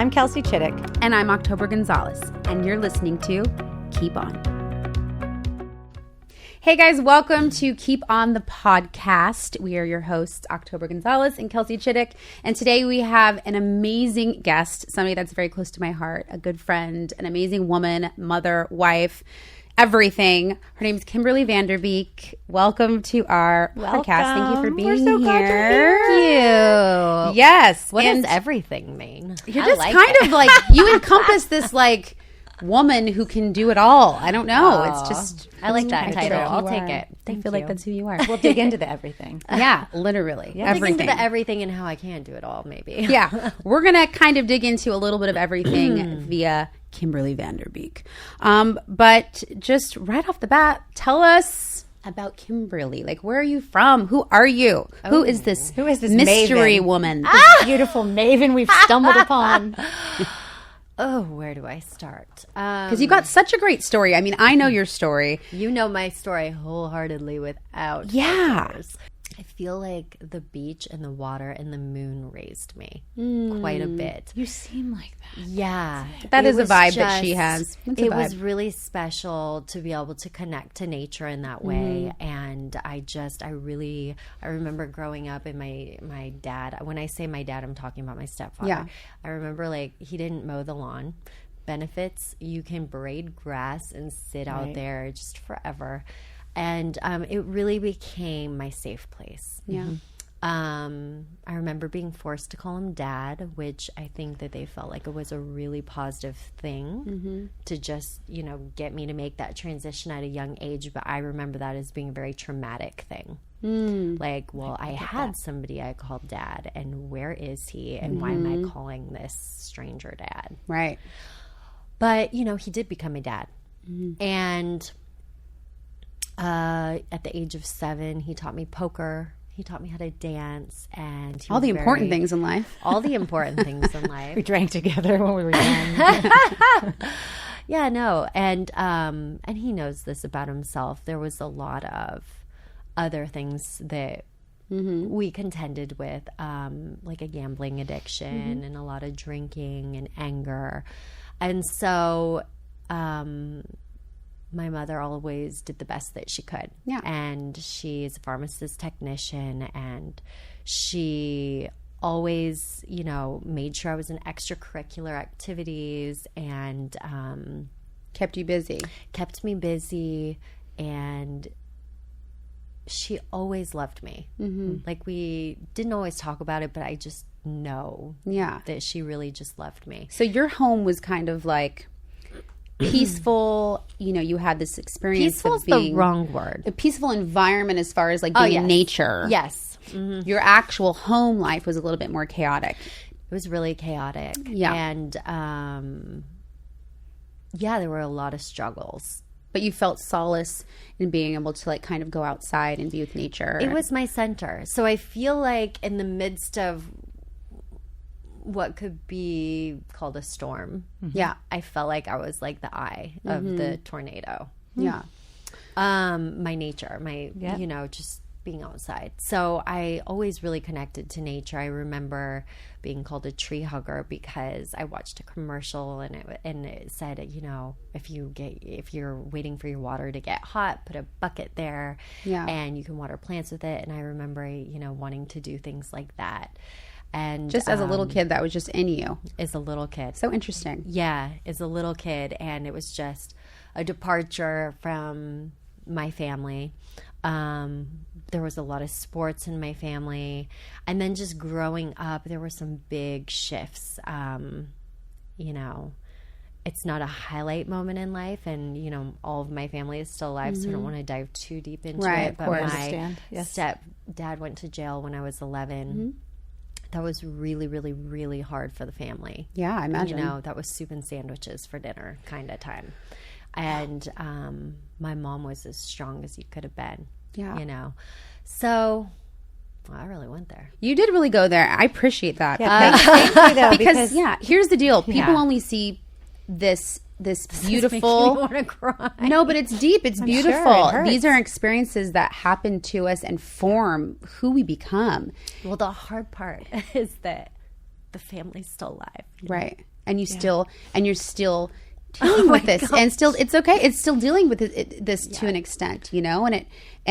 I'm Kelsey Chittick. And I'm October Gonzalez. And you're listening to Keep On. Hey guys, welcome to Keep On the podcast. We are your hosts, October Gonzalez and Kelsey Chittick. And today we have an amazing guest, somebody that's very close to my heart, a good friend, an amazing woman, mother, wife, everything. Her name's Kimberly Van Der Beek. Welcome to our podcast. Thank you for being We're so glad here. you're Thank you. Yes. What and does everything mean? you're just kind of like, you encompass this like woman who can do it all. I don't know. It's just, I like that that's title. who I'll you take are. it. I Thank feel you. like that's who you are. We'll dig into the everything. Yeah, literally. Dig Everything. into the everything and how I can do it all, maybe. Yeah. We're going to kind of dig into a little bit of everything via Kimberly Van Der Beek. But just right off the bat, tell us about Kimberly. Like, where are you from? Who are you? Who is this mystery maven? woman? Beautiful maven we've stumbled upon. Oh, where do I start? Because you got such a great story. I mean, I know your story. You know my story wholeheartedly without Yeah. filters. I feel like the beach and the water and the moon raised me quite a bit. You seem like that. Yeah. That It is a was vibe that she has. It's a It was vibe. really special to be able to connect to nature in that way. And I remember growing up and my dad, when I say my dad, I'm talking about my stepfather. Yeah. I remember like he didn't mow the lawn. Benefits, you can braid grass and sit out there just forever. And it really became my safe place. Yeah. I remember being forced to call him dad, which I think that they felt like it was a really positive thing to just, get me to make that transition at a young age. But I remember that as being a very traumatic thing. Like, well, I had somebody I called dad, and where is he? And why am I calling this stranger dad? Right. But, he did become a dad. And at the age of 7, he taught me poker. He taught me how to dance, and All the important things in life. All the important things in life. We drank together when we were young. Yeah, no, and he knows this about himself. There was a lot of other things that we contended with, like a gambling addiction and a lot of drinking and anger, and so. My mother always did the best that she could. Yeah. And she's a pharmacist technician, and she always, made sure I was in extracurricular activities and Kept you busy. kept me busy. And she always loved me. Like, we didn't always talk about it, but I just know Yeah. that she really just loved me. So your home was kind of like peaceful. You had this experience Peaceful of is being the wrong word. a peaceful environment as far as like being in nature. Yes. Your actual home life was a little bit more chaotic. It was really chaotic. Yeah. And, there were a lot of struggles. But you felt solace in being able to like kind of go outside and be with nature. It was my center. So I feel like in the midst of what could be called a storm, Yeah. I felt like I was like the eye of the tornado. Yeah. My nature, just being outside. So I always really connected to nature. I remember being called a tree hugger because I watched a commercial and it said, if you're waiting for your water to get hot, put a bucket there, and you can water plants with it. And I remember, wanting to do things like that. And Just as a little kid, that was just in you. as a little kid. So interesting. Yeah, as a little kid, and it was just a departure from my family. There was a lot of sports in my family, and then just growing up, there were some big shifts. It's not a highlight moment in life, and all of my family is still alive, so I don't want to dive too deep into Right, it. of But course. my Yes. stepdad went to jail when I was 11. That was really, really, really hard for the family. Yeah, I imagine. That was soup and sandwiches for dinner kind of time. And my mom was as strong as you could have been. Yeah. So I really went there. You did really go there. I appreciate that. Thank you, though, because here's the deal. People only see this beautiful. Want to cry? No, but it's deep. It's sure, beautiful. it hurts. These are experiences that happen to us and form who we become. Well, the hard part is that the family's still alive. Right. and you're still dealing with this, and still it's okay. It's still dealing with this to an extent, you know, and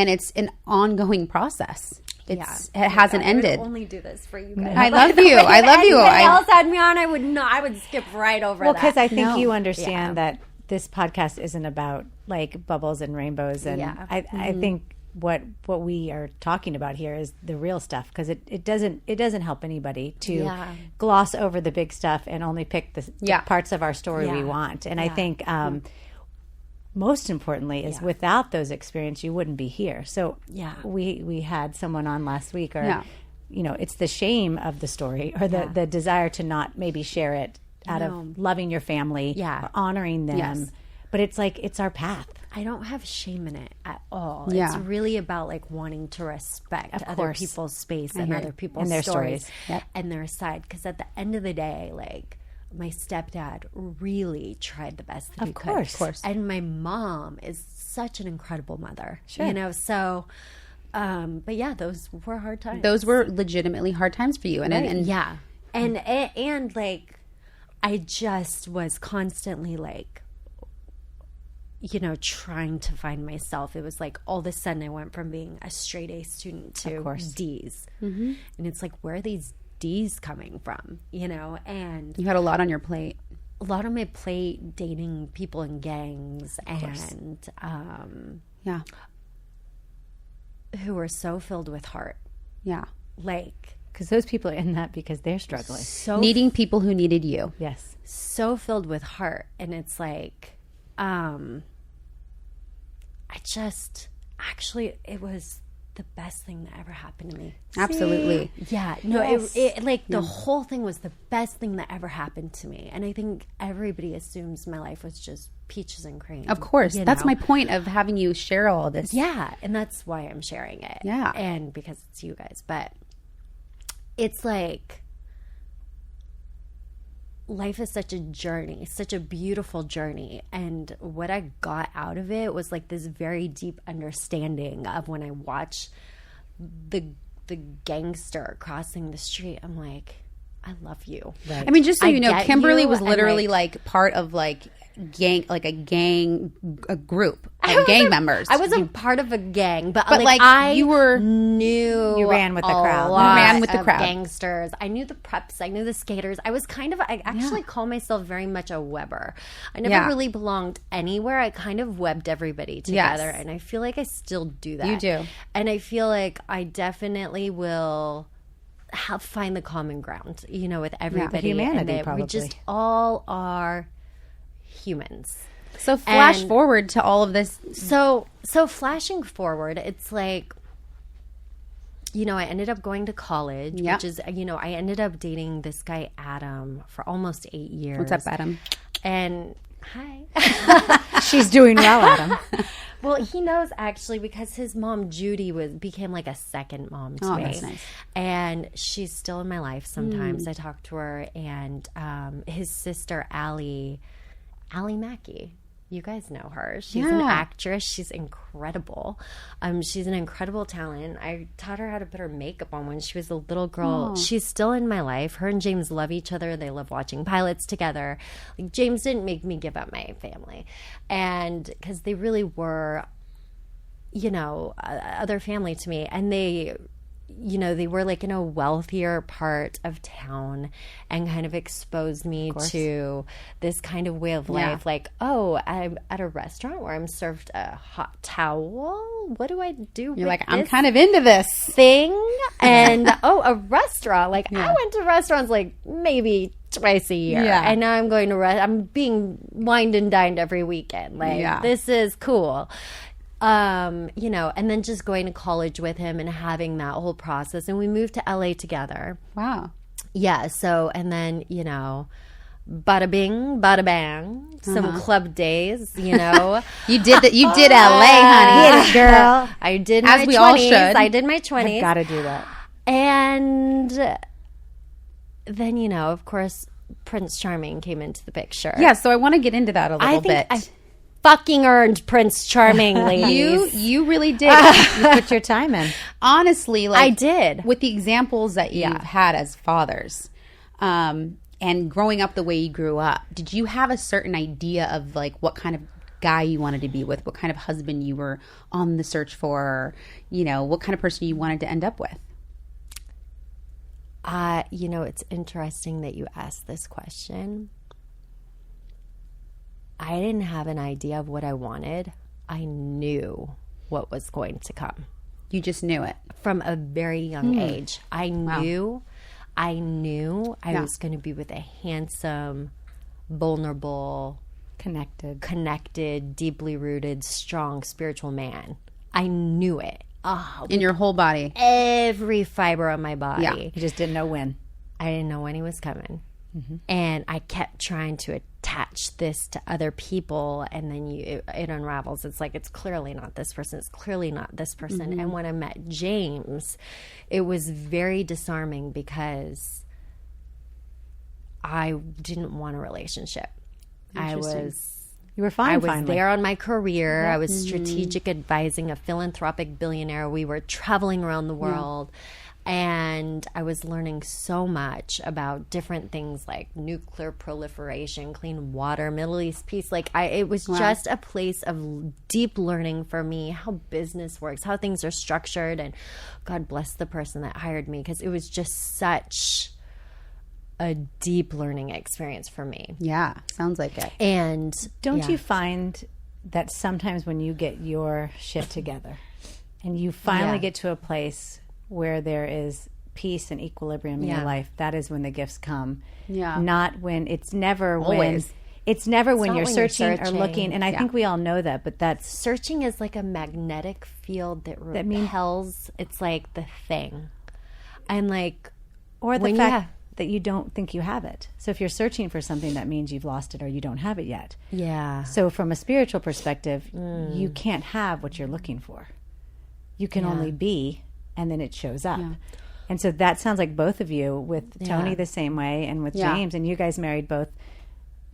it's an ongoing process. It hasn't ended. I would only do this for you guys. I love you. I love you. If anybody else had me on, I would not. I would skip right over that. Well, because I think you understand that this podcast isn't about like bubbles and rainbows, and I think what we are talking about here is the real stuff, because it doesn't help anybody to gloss over the big stuff and only pick the parts of our story we want. And I think most importantly is without those experiences, you wouldn't be here. So we had someone on last week, or you know, it's the shame of the story, or the desire to not maybe share it out of loving your family, or honoring them. Yes. But it's like, it's our path. I don't have shame in it at all. Yeah. It's really about like wanting to respect other people's space and other people's and their stories. And their side. Because at the end of the day, like, my stepdad really tried the best that he could. Of course. And my mom is such an incredible mother. Sure. You know, so, but yeah, those were hard times. Those were legitimately hard times for you. And yeah. And like, I just was constantly like, you know, trying to find myself. It was like all of a sudden I went from being a straight A student to D's. Mm-hmm. And it's like, where are these D's coming from? You know, and you had a lot on your plate. A lot on my plate, dating people in gangs, and who were so filled with heart. Yeah. Like, because those people are in that because they're struggling. So needing people who needed you. Yes. So filled with heart. And it's like, it was the best thing that ever happened to me. Absolutely. Yeah. No, yes. The whole thing was the best thing that ever happened to me. And I think everybody assumes my life was just peaches and cream. Of course. That's my point of having you share all this. Yeah. And that's why I'm sharing it. Yeah. And because it's you guys. But it's like, life is such a journey, such a beautiful journey. And what I got out of it was like this very deep understanding of when I watch the gangster crossing the street, I'm like, I love you. Right. I mean, just so you know, Kimberly was literally like part of like a group of gang members. I wasn't part of a gang, but like you ran with the crowd. You ran with the crowd. Gangsters. I knew the preps. I knew the skaters. I actually call myself very much a webber. I never really belonged anywhere. I kind of webbed everybody together, and I feel like I still do that. You do. And I feel like I definitely will find the common ground, you know, with everybody. Humanity, probably. We just all are humans. So flash forward to all of this. So flashing forward, it's like, you know, I ended up going to college, which is, you know, I ended up dating this guy, Adam, for almost 8 years. What's up, Adam? And hi. She's doing well, Adam. Well, he knows actually, because his mom, Judy, became like a second mom to me. That's nice. And she's still in my life sometimes. I talk to her, and his sister, Allie Mackey. You guys know her. She's an actress. She's incredible. She's an incredible talent. I taught her how to put her makeup on when she was a little girl. She's still in my life. Her and James love each other. They love watching pilots together. Like, James didn't make me give up my family. And because they really were, you know, other family to me. And they, you know, they were like in a wealthier part of town, and kind of exposed me to this kind of way of life. Like, oh, I'm at a restaurant where I'm served a hot towel. What do I do? You're like, I'm kind of into this thing. And a restaurant. Like, I went to restaurants like maybe twice a year. Yeah. And now I'm going to I'm being wined and dined every weekend. Like, this is cool. You know, and then just going to college with him and having that whole process. And we moved to LA together. Wow. Yeah. So, and then, you know, bada bing, bada bang, some club days, you know. You did LA, honey. Girl. I did As my we 20s. all should. I did my 20s. I've got to do that. And then, you know, of course, Prince Charming came into the picture. Yeah. So I want to get into that a little bit. I fucking earned Prince Charming, ladies. You really did. You put your time in. Honestly, like, I did. With the examples that you've had as fathers, And growing up the way you grew up, did you have a certain idea of like what kind of guy you wanted to be with, what kind of husband you were on the search for, or, you know, what kind of person you wanted to end up with? You know, it's interesting that you asked this question. I didn't have an idea of what I wanted. I knew what was going to come. You just knew it? From a very young age. I knew I was going to be with a handsome, vulnerable, connected, deeply rooted, strong, spiritual man. I knew it. Oh, in your whole body? Every fiber of my body. Yeah. You just didn't know when. I didn't know when he was coming. Mm-hmm. And I kept trying to attach this to other people, and then it unravels. It's like, it's clearly not this person. It's clearly not this person. Mm-hmm. And when I met James, it was very disarming because I didn't want a relationship. You were fine. I was finally there on my career. I was strategic advising a philanthropic billionaire. We were traveling around the world. And I was learning so much about different things like nuclear proliferation, clean water, Middle East peace. Like it was just a place of deep learning for me, how business works, how things are structured. And God bless the person that hired me, because it was just such a deep learning experience for me. Yeah, sounds like it. And don't you find that sometimes when you get your shit together and you finally get to a place where there is peace and equilibrium in your life, that is when the gifts come. Yeah. Not when, it's never always. It's never when you're searching or looking. And I think we all know that, but that's... Searching is like a magnetic field that repels. It's like the thing. And like... Or the fact that you don't think you have it. So if you're searching for something, that means you've lost it or you don't have it yet. Yeah. So from a spiritual perspective, you can't have what you're looking for. You can only be... and then it shows up. Yeah. And so that sounds like both of you, with Tony the same way, and with James, and you guys married both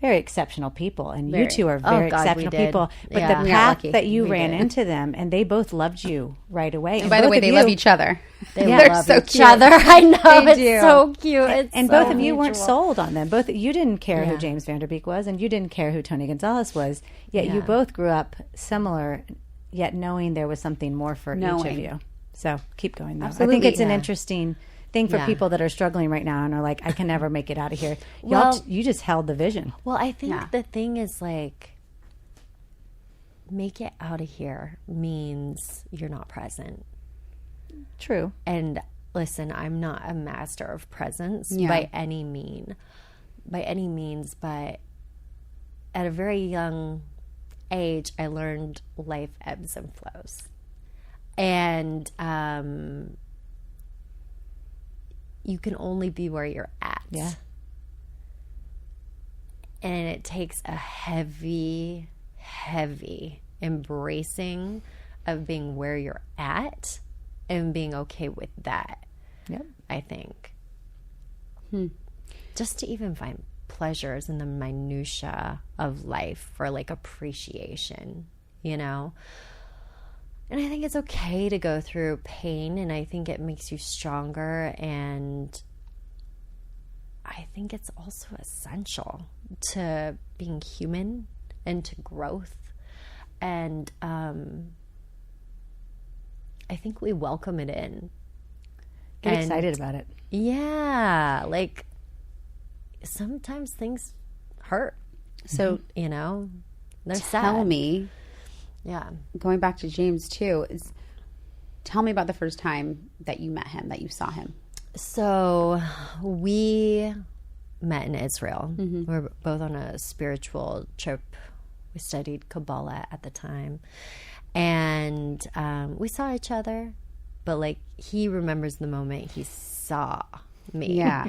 very exceptional people, and you two are very exceptional people. But the path that you ran into them, and they both loved you right away. And by the way, they love each other. They're love each other. I know, it's so cute. And both of you weren't sold on them. You didn't care who James Van Der Beek was, and you didn't care who Tony Gonzalez was, yet you both grew up similar, yet knowing there was something more for each of you. So keep going, though. Absolutely. I think it's an interesting thing for people that are struggling right now and are like, I can never make it out of here. You just held the vision. Well, I think the thing is, like, make it out of here means you're not present. True. And listen, I'm not a master of presence by any means, but at a very young age, I learned life ebbs and flows. And you can only be where you're at. Yeah. And it takes a heavy, heavy embracing of being where you're at and being okay with that. Yep. I think. Just to even find pleasures in the minutia of life for like appreciation, you know? And I think it's okay to go through pain, and I think it makes you stronger, and I think it's also essential to being human and to growth. And I think we welcome it in. Get excited about it. Yeah. Like, sometimes things hurt. So, you know, they're tell sad. Me. Yeah. Going back to James too, tell me about the first time that you met him, that you saw him. So we met in Israel. We were both on a spiritual trip. We studied Kabbalah at the time. And we saw each other, but like he remembers the moment he saw me. Yeah.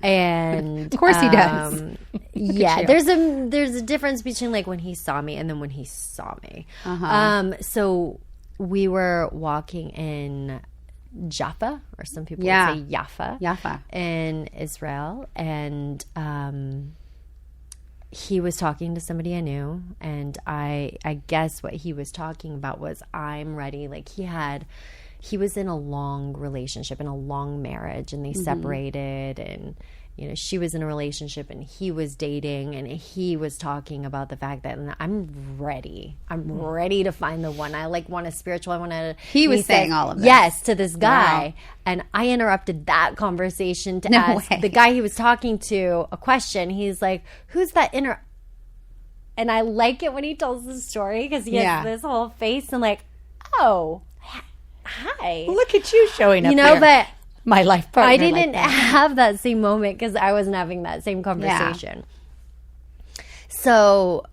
And of course he does. Yeah, there's a difference between like when he saw me and then when he saw me. So we were walking in Jaffa, or some people would say Jaffa in Israel, and he was talking to somebody I knew, and I guess what he was talking about was, I'm ready. Like he he was in a long relationship, in a long marriage, and they separated, and you know, she was in a relationship and he was dating, and he was talking about the fact that I'm ready to find the one. I like want a spiritual. I want to. He was saying all of this. Yes, to this guy. Wow. And I interrupted that conversation to ask the guy he was talking to a question. He's like, who's that And I like it when he tells the story because he has this whole face and like, oh, hi. Look at you showing up, you know, here. But my life partner. I didn't have that same moment because I wasn't having that same conversation. Yeah. So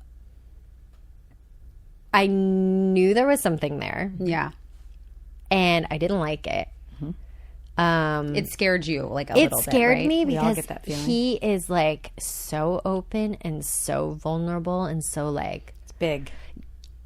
I knew there was something there. Yeah. And I didn't like it. It scared you like a little bit, It scared right? me because he is like so open and so vulnerable and so like it's big.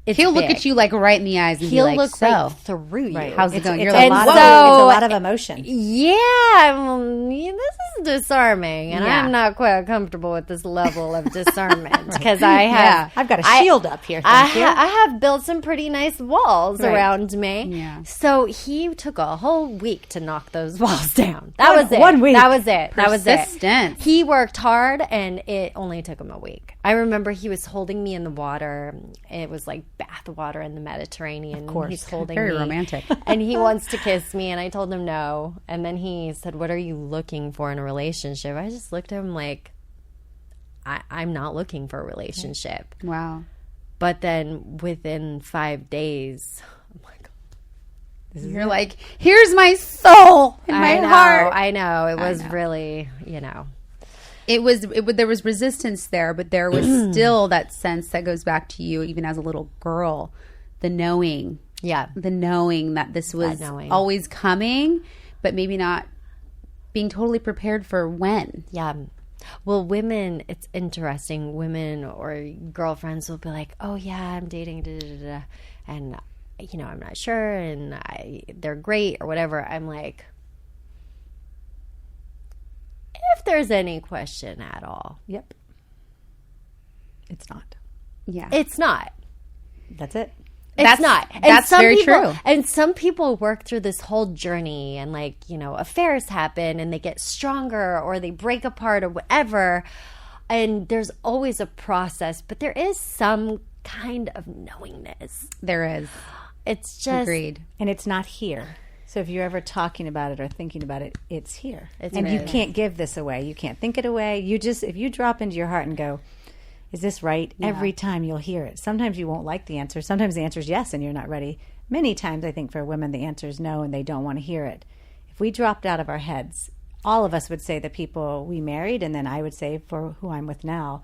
He'll look at you like right in the eyes and he'll be like, look so right through you. Right. How's it going? It's a lot of emotion. Yeah, this is disarming, and I'm not quite comfortable with this level of discernment because I've got a shield up here. I have built some pretty nice walls around me. Yeah. So he took a whole week to knock those walls down. That was it. 1 week. That was it. Persistence. He worked hard, and it only took him a week. I remember he was holding me in the water. It was like bath water in the Mediterranean. Of course. He's holding Very me. romantic. And he wants to kiss me, and I told him no. And then he said, what are you looking for in a relationship? I just looked at him like, I'm not looking for a relationship. Wow. But then within 5 days, oh my God. You're like, here's my soul in my heart. I know. It was really, you know. There was resistance there, but there was still that sense that goes back to you even as a little girl, the knowing. Yeah. The knowing that this was always coming, but maybe not being totally prepared for when. Yeah. Well, women, it's interesting. Women or girlfriends will be like, oh, yeah, I'm dating, and, you know, I'm not sure, and they're great or whatever. I'm like, if there's any question at all. Yep. It's not. Yeah. It's not. That's it. It's not. And that's very true. And some people work through this whole journey and like, you know, affairs happen and they get stronger or they break apart or whatever. And there's always a process, but there is some kind of knowingness. There is. It's just. Agreed. And it's not here. So if you're ever talking about it or thinking about it, it's here. And you can't give this away. You can't think it away. You just, if you drop into your heart and go, is this right? Yeah. Every time you'll hear it. Sometimes you won't like the answer. Sometimes the answer is yes and you're not ready. Many times I think for women the answer is no and they don't want to hear it. If we dropped out of our heads, all of us would say the people we married, and then I would say for who I'm with now,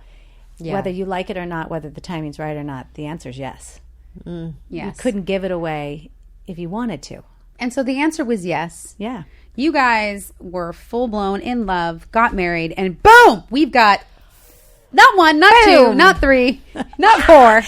whether you like it or not, whether the timing's right or not, the answer is yes. Yes. You couldn't give it away if you wanted to. And so the answer was yes. Yeah. You guys were full-blown in love, got married, and boom, we've got not one, not two, not three, not four.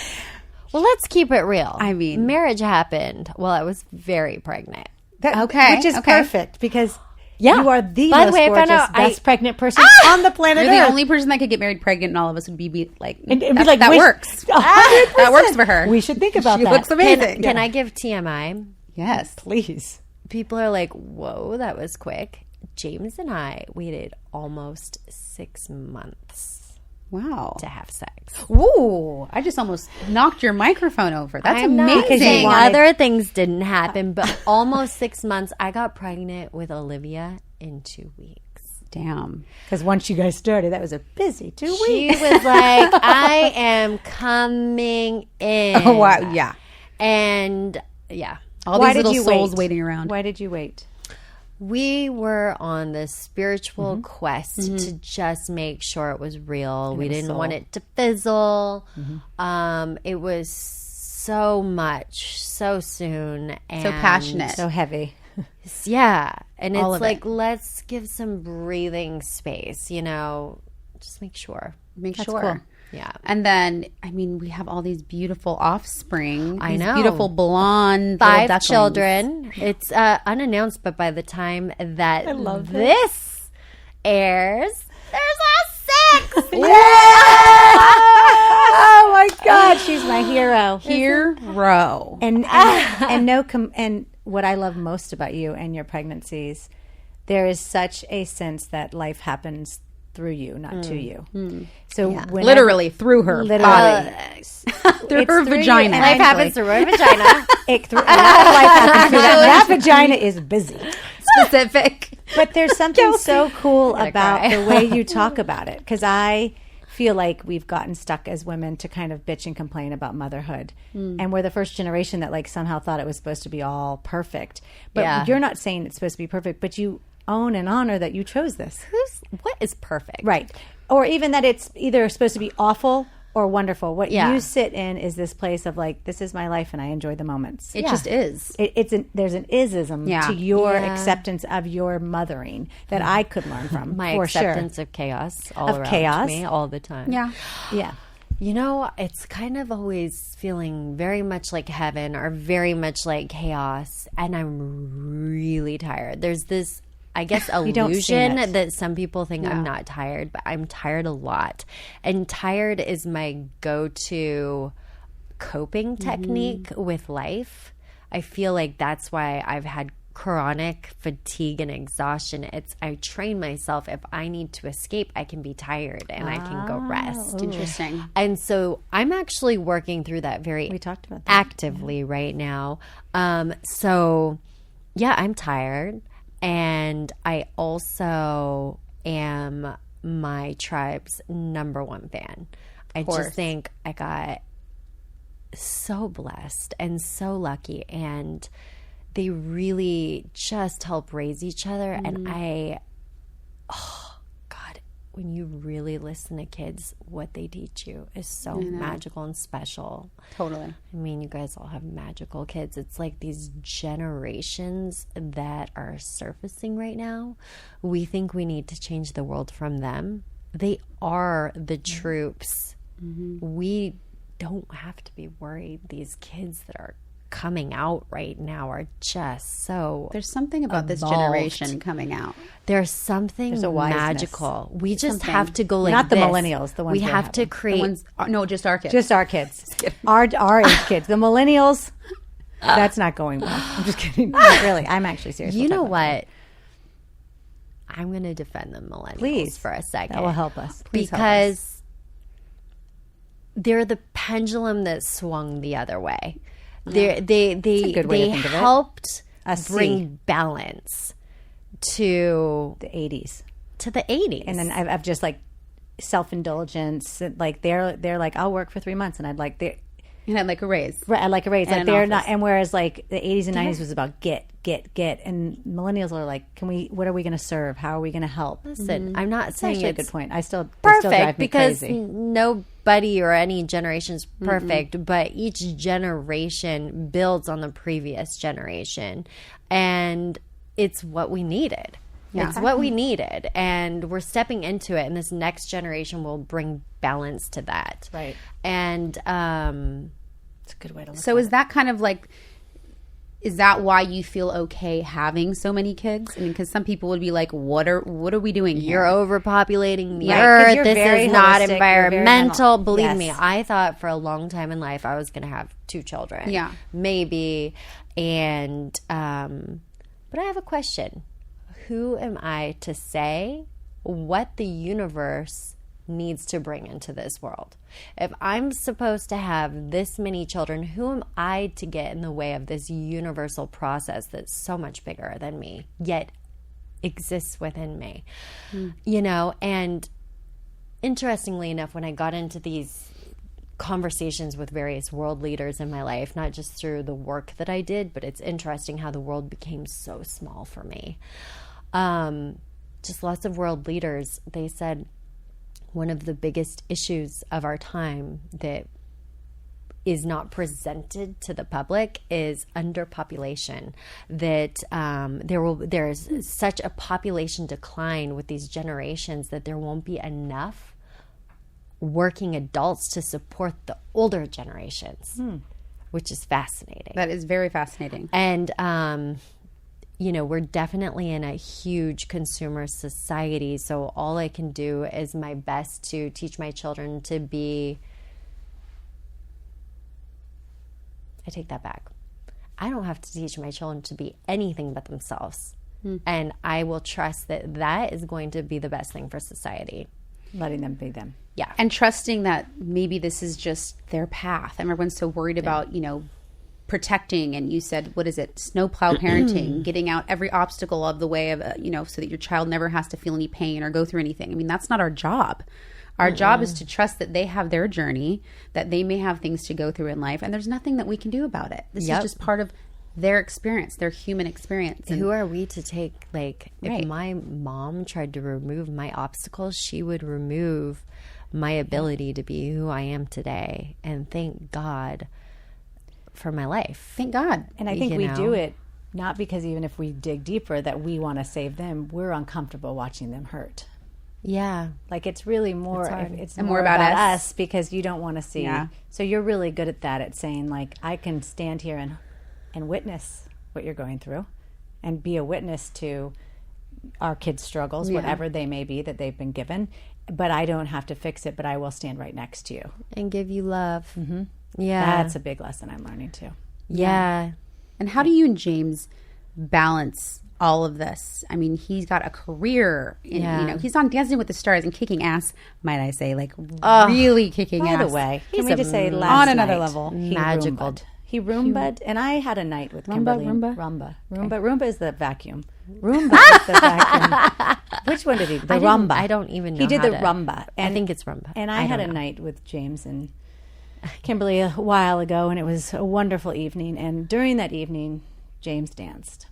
Well, let's keep it real. I mean, marriage happened while I was very pregnant. Which is perfect because you are the most gorgeous, best pregnant person on the planet You're Earth. the only person that could get married pregnant, and all of us would be like, that works. That works for her. We should think about that. She looks amazing. Can I give TMI? Yes. Please. People are like, whoa, that was quick. James and I waited almost 6 months. Wow. To have sex. Ooh, I just almost knocked your microphone over. That's amazing. Other things didn't happen, but almost 6 months. I got pregnant with Olivia in 2 weeks. Damn. Because once you guys started, that was a busy 2 weeks. She was like, I am coming in. Oh, wow. Yeah. And yeah. All these little souls waiting around. Why did you wait? We were on this spiritual quest to just make sure it was real. We didn't want it to fizzle. It was so much, so soon. And so passionate. So heavy. Yeah. And it's like, let's give some breathing space, you know, just make sure. Make sure. Cool. Yeah. And then, I mean, we have all these beautiful offspring. I know. Beautiful blonde 5 children. It's unannounced, but by the time that this airs, there's a 6th. Oh my God, she's my hero. Hero. And what I love most about you and your pregnancies, there is such a sense that life happens through you, not to you. So literally through her. Literally. Through her vagina. Life happens through her vagina. Life happens through that vagina is busy. Specific. But there's something so cool about the way you talk about it, because I feel like we've gotten stuck as women to kind of bitch and complain about motherhood. And we're the first generation that like somehow thought it was supposed to be all perfect. But you're not saying it's supposed to be perfect, but you own and honor that you chose this. What is perfect? Right. Or even that it's either supposed to be awful or wonderful. What you sit in is this place of like, this is my life and I enjoy the moments. It just is. There's an isism to your acceptance of your mothering that I could learn from. My acceptance of chaos all around me all the time. Yeah. Yeah. You know, it's kind of always feeling very much like heaven or very much like chaos. And I'm really tired. There's this, I guess, illusion that some people think I'm not tired, but I'm tired a lot. And tired is my go-to coping technique with life. I feel like that's why I've had chronic fatigue and exhaustion. I train myself, if I need to escape, I can be tired and I can go rest. Interesting. And so I'm actually working through that We talked about that. actively right now. So yeah, I'm tired. And I also am my tribe's number one fan. I just think I got so blessed and so lucky, and they really just help raise each other. And when you really listen to kids, what they teach you is so magical and special. Totally. I mean, you guys all have magical kids. It's like these generations that are surfacing right now. We think we need to change the world from them. They are the troops. We don't have to be worried. These kids that are coming out right now are just so There's something about evolved. This generation coming out. There's something magical. We just have to go like not the this. Millennials, the ones we have to create. Just our kids. Just our kids. Our age kids. The millennials, that's not going well. I'm just kidding. Not really. I'm actually serious. You know what? I'm going to defend the millennials for a second. That will help us. Because they're the pendulum that swung the other way. They helped bring balance to the 80s. To the 80s. And then I've just like self-indulgence. Like they're like, I'll work for 3 months, and I'd like like a raise. Right, I'd like a raise. Like they're not, and whereas like the 80s and 90s was about get, and millennials are like, what are we going to serve? How are we going to help? Listen, I'm not saying it's a good point. They still perfect drive me because crazy. nobody or any generation is perfect, but each generation builds on the previous generation, and it's what we needed. Yeah. It's what we needed, and we're stepping into it, and this next generation will bring balance to that. Right. And it's a good way to look So at is that kind of like, is that why you feel okay having so many kids? I mean, because some people would be like, what are we doing here? You're overpopulating the earth. This is not environmental. Believe me, I thought for a long time in life I was going to have 2 children. Yeah. Maybe. And, but I have a question. Who am I to say what the universe needs to bring into this world? If I'm supposed to have this many children, who am I to get in the way of this universal process that's so much bigger than me, yet exists within me? You know, and interestingly enough, when I got into these conversations with various world leaders in my life, not just through the work that I did, but it's interesting how the world became so small for me. Just lots of world leaders, they said one of the biggest issues of our time that is not presented to the public is underpopulation. That there's such a population decline with these generations that there won't be enough working adults to support the older generations, which is fascinating. That is very fascinating. And you know, we're definitely in a huge consumer society, so all I can do is my best to teach my children to be, I take that back. I don't have to teach my children to be anything but themselves. And I will trust that that is going to be the best thing for society. Letting them be them. Yeah. And trusting that maybe this is just their path. And everyone's so worried about, protecting. And you said, what is it? Snowplow parenting, getting out every obstacle of the way of, so that your child never has to feel any pain or go through anything. I mean, that's not our job. Our job is to trust that they have their journey, that they may have things to go through in life. And there's nothing that we can do about it. This is just part of their experience, their human experience. And who are we to take, if my mom tried to remove my obstacles, she would remove my ability to be who I am today. And thank God for my life. Thank God. And I think we do it not because even if we dig deeper that we want to save them, we're uncomfortable watching them hurt. Yeah. It's really more, it's more about us because you don't want to see. Yeah. So you're really good at that, at saying I can stand here and witness what you're going through and be a witness to our kids' struggles, whatever they may be that they've been given. But I don't have to fix it, but I will stand right next to you. And give you love. Mm-hmm. Yeah. That's a big lesson I'm learning too. Yeah. And how do you and James balance all of this? I mean, he's got a career. He's on Dancing with the Stars and kicking ass, might I say, really kicking ass. By the way, can we just say on another level. Magical. He Roomba'd, and I had a night with Kimberly. Roomba. Roomba is the vacuum. Roomba is the vacuum. Which one did he? The Rumba. I don't even know. He did the Rumba. I think it's Rumba. And I had a night with James and Kimberly a while ago, and it was a wonderful evening. And during that evening, James danced.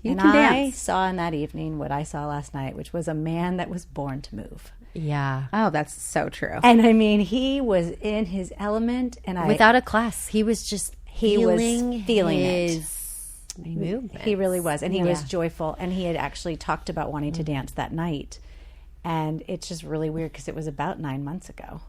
I saw in that evening what I saw last night, which was a man that was born to move. Yeah. Oh, that's so true. And I mean, he was in his element, and without a class, he was just feeling his movement. He really was, and he was joyful, and he had actually talked about wanting to dance that night. And it's just really weird because it was about 9 months ago.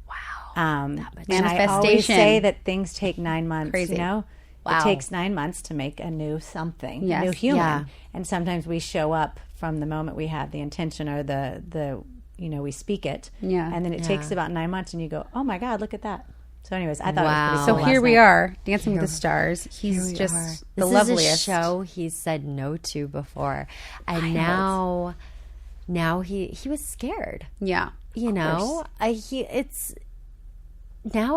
Wow. And I always say that things take 9 months. Crazy. Wow. It takes 9 months to make a new something, a new human. Yeah. And sometimes we show up from the moment we have the intention or the we speak it. Yeah. And then it takes about 9 months and you go, oh my God, look at that. So anyways, I thought it was pretty cool. So here we are, Dancing with the Stars. He's just the loveliest. This is a show he's said no to before. And now he was scared. Yeah. Now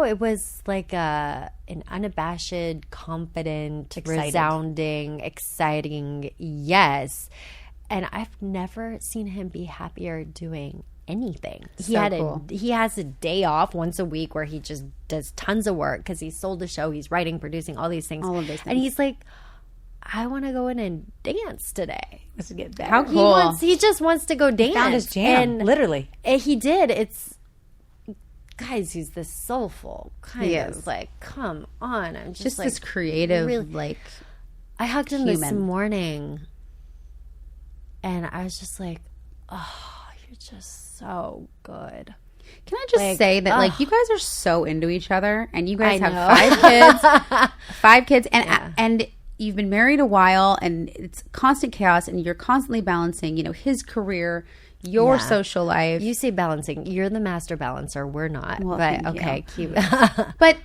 it was like an unabashed, confident, resounding, exciting yes. And I've never seen him be happier doing anything. He has a day off once a week where he just does tons of work because he sold the show. He's writing, producing, all these things. All of those things. And he's like, I want to go in and dance today. Let's get better. How cool. He just wants to go dance. He found his jam, literally. He did. Guys, he's this soulful kind of come on. I'm just this creative, really, I hugged him this morning and I was just like, oh, you're just so good. Can I just say that you guys are so into each other and you guys have 5 kids and you've been married a while and it's constant chaos and you're constantly balancing, his career, your social life. You say balancing. You're the master balancer. We're not. Well, but okay, cute. but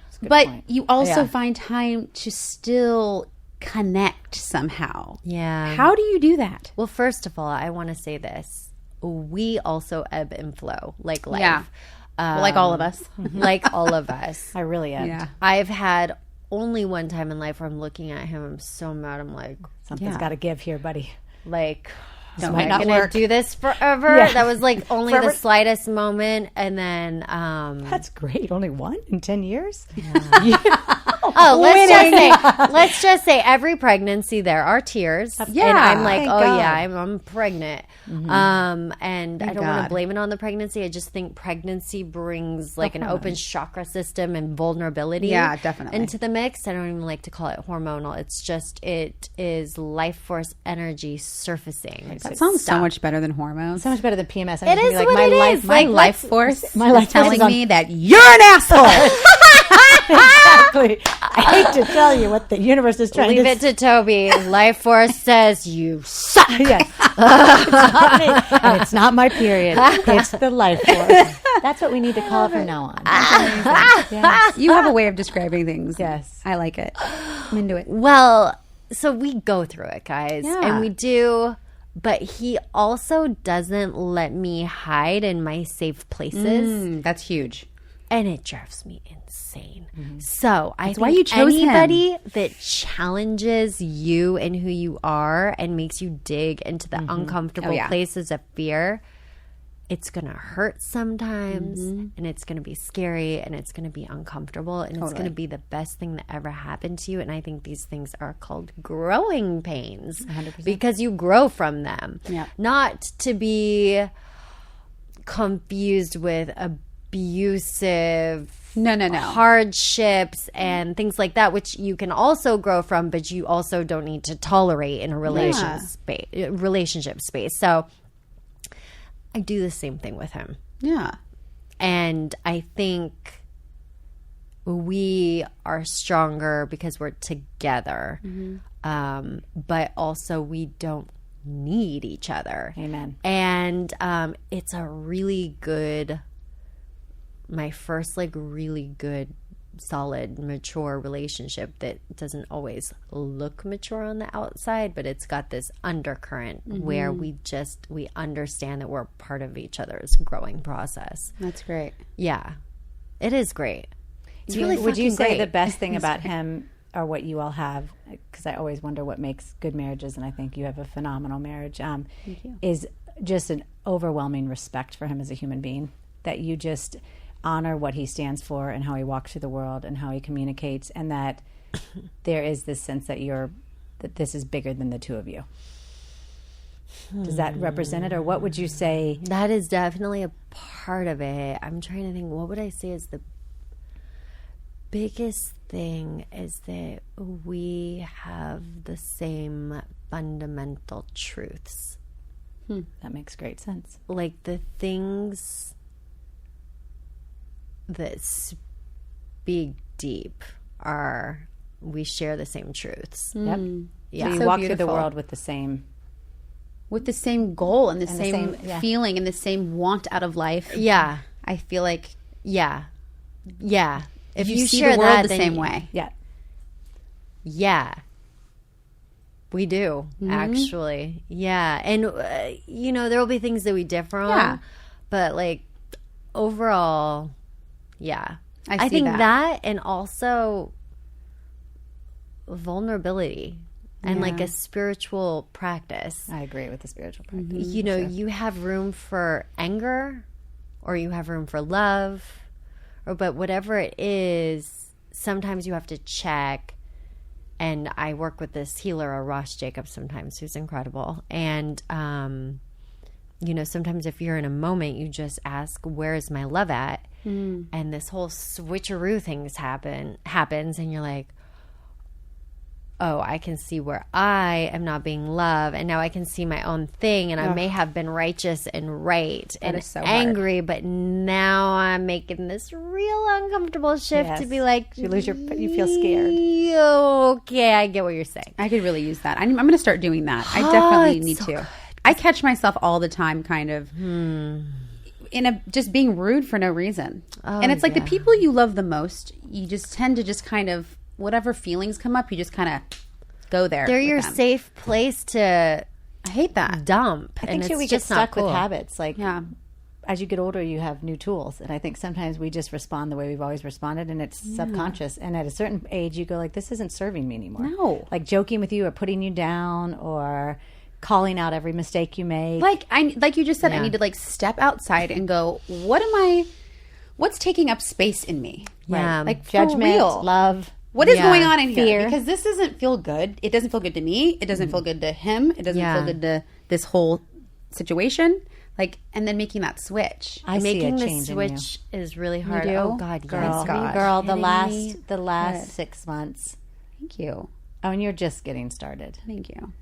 you also find time to still connect somehow. Yeah. How do you do that? Well, first of all, I want to say this. We also ebb and flow like life. Yeah. Like all of us. Like all of us. I really am. Yeah. I've had only one time in life where I'm looking at him. I'm so mad. I'm like, something's got to give here, buddy. Am I going to do this forever? Yeah. That was only the slightest moment. And then... That's great. Only one in 10 years? Yeah. Let's just say every pregnancy there are tears. Yeah. And I'm like, I'm pregnant. Mm-hmm. And I don't want to blame it on the pregnancy. I just think pregnancy brings an open chakra system and vulnerability into the mix. I don't even like to call it hormonal. It's just, it is life force energy surfacing. That sounds so much better than hormones. So much better than PMS. It is what it is. My life force is telling me that you're an asshole. Exactly. I hate to tell you what the universe is trying Leave to it to Toby. Life force says you suck. Yes. It's not me. And it's not my period. It's the life force. That's what we need to call it from now on. Yes. You have a way of describing things. Yes. I like it. I'm into it. Well, so we go through it, guys. Yeah. And we do. But he also doesn't let me hide in my safe places. That's huge. And it drives me insane. So I think why you chose anybody that challenges you and who you are and makes you dig into the uncomfortable places of fear, it's going to hurt sometimes, and it's going to be scary, and it's going to be uncomfortable, and it's going to be the best thing that ever happened to you. And I think these things are called growing pains 100%. because you grow from them. Yeah. Not to be confused with abusive hardships and things like that, which you can also grow from, but you also don't need to tolerate in a relationship space. So I do the same thing with him. Yeah. And I think we are stronger because we're together. But also we don't need each other. Amen. And it's a really good, my first really good, solid, mature relationship that doesn't always look mature on the outside, but it's got this undercurrent where we understand that we're part of each other's growing process. That's great. Yeah, it is great. It's really Would you fucking say great. the best thing about him or what you all have, because I always wonder what makes good marriages, and I think you have a phenomenal marriage, is just an overwhelming respect for him as a human being, that you just honor what he stands for and how he walks through the world and how he communicates, and that there is this sense that that this is bigger than the two of you. Does that represent it, or what would you say? That is definitely a part of it. I'm trying to think, what would I say is the biggest thing is that we have the same fundamental truths. That makes great sense. Like the things that speak deep we share the same truths. Yep. Yeah. So you So walk through beautiful. the world with the same goal and the And the same same- feeling and the same want out of life. Yeah. I feel like Yeah. If you see share the world that, the then same way. Yeah. Yeah. We do, actually. Yeah. And, there will be things that we differ on. Yeah. But, overall, yeah. I see think that. that and also vulnerability and, a spiritual practice. I agree with the spiritual practice. You have room for anger or you have room for love, but whatever it is, sometimes you have to check. And I work with this healer, Ross Jacobs, sometimes, who's incredible. And, sometimes if you're in a moment, you just ask, where is my love at? And this whole switcheroo things happens, and you're like, oh, I can see where I am not being loved, and now I can see my own thing, and I may have been righteous and right and is so angry, but now I'm making this real uncomfortable shift to be like, you feel scared. Okay, I get what you're saying. I could really use that. I'm going to start doing that. I definitely it's need so to. good. I catch myself all the time kind of just being rude for no reason. And it's like the people you love the most, you just tend to just kind of, whatever feelings come up, you just kind of go there. They're with your them. safe place to I hate that. dump. I think and too, it's we get just not stuck cool. with habits. Yeah. As you get older, you have new tools, and I think sometimes we just respond the way we've always responded, and it's subconscious. And at a certain age, you go like, "This isn't serving me anymore." No. Like joking with you, or putting you down, or calling out every mistake you make. Like you just said, I need to step outside and go, what's taking up space in me? Yeah. Like for Judgment, real. love. What is Yeah. going on in here? Fear. Because this doesn't feel good. It doesn't feel good to me. It doesn't feel good to him. It doesn't feel good to this whole situation. And then making that switch. I see a Making the change in you. switch is really hard. do? Oh God, Girl, yes. God. girl, the Kidding me? last 6 months. Thank you. Oh, and you're just getting started. Thank you.